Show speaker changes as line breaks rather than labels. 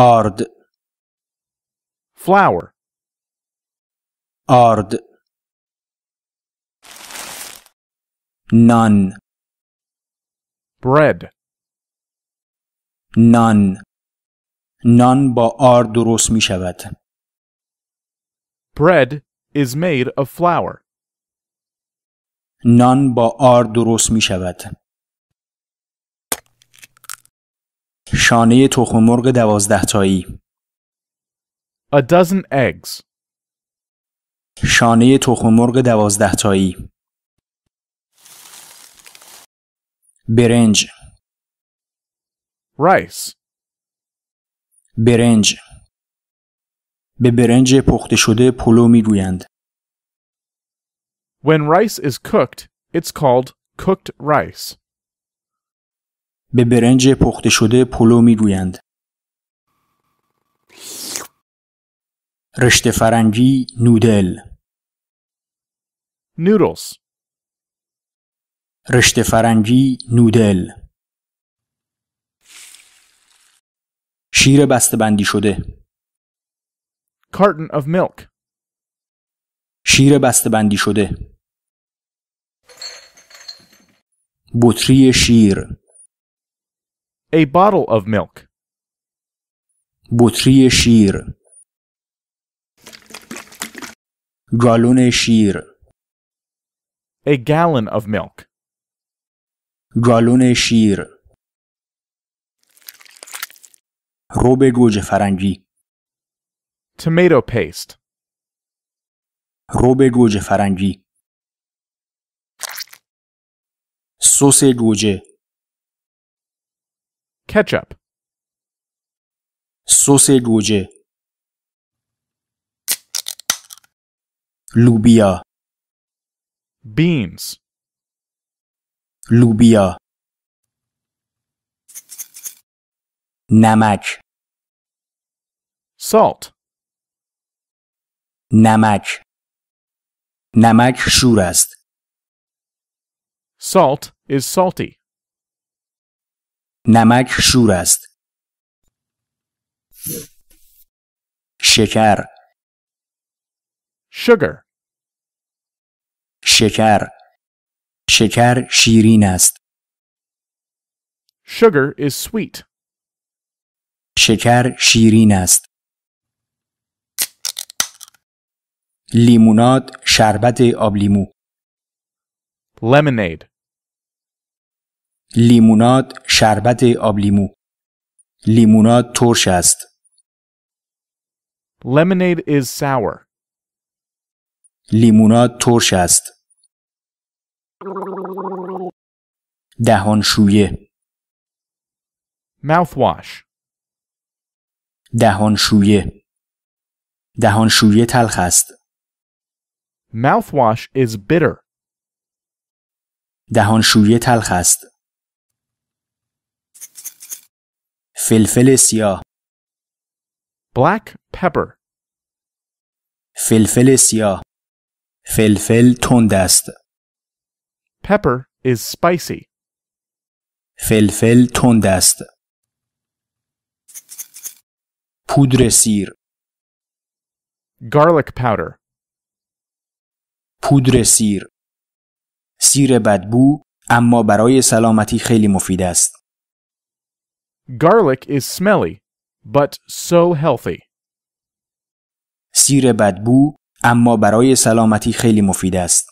آرد
flour,
آرد نان
bread,
نان نان با آرد درست می شود.
bread is made of flour.
نان با آرد درست می شود. شانه تخم مرغ 12 تایی.
A dozen eggs,
شانه تخم مرغ 12 تایی. برنج
rice,
برنج به برنج پخته شده پلو میگویند.
when rice is cooked, it's called cooked rice.
به برنج پخته شده پلو میگویند. رشته فرنگی نودل.
Noodles,
رشته فرنگی نودل. شیر بسته‌بندی شده.
carton of milk,
شیر بسته‌بندی شده. بطری شیر.
a bottle of milk,
بطری شیر. گالون شیر.
a gallon of milk,
گالون شیر. رب گوجه فرنگی.
tomato paste,
رب گوجه فرنگی. سس گوجه.
ketchup,
سس گوجه. لوبیا.
beans,
لوبیا. نمک.
salt,
نمک. نمک شور است.
salt is salty.
نمک شور است. شکر.
sugar,
شکر. شکر شیرین است.
sugar is sweet.
شکر شیرین است. لیموناد شربت آبلیمو.
lemonade,
لیموناد شربت آبلیمو. لیموناد ترش است.
lemonade is sour.
لیموناد ترش است. دهانشویه.
mouthwash,
دهانشویه. دهانشویه تلخ است.
mouthwash is bitter.
دهانشویه تلخ است. فلفل سیاه.
black pepper,
فلفل سیاه. فلفل تند است.
pepper is spicy.
فلفل تند است. پودر سیر.
garlic powder,
پودر سیر. سیر بدبو اما برای سلامتی خیلی مفید است.
garlic is smelly, but so healthy.
سیر بدبو اما برای سلامتی خیلی مفید است.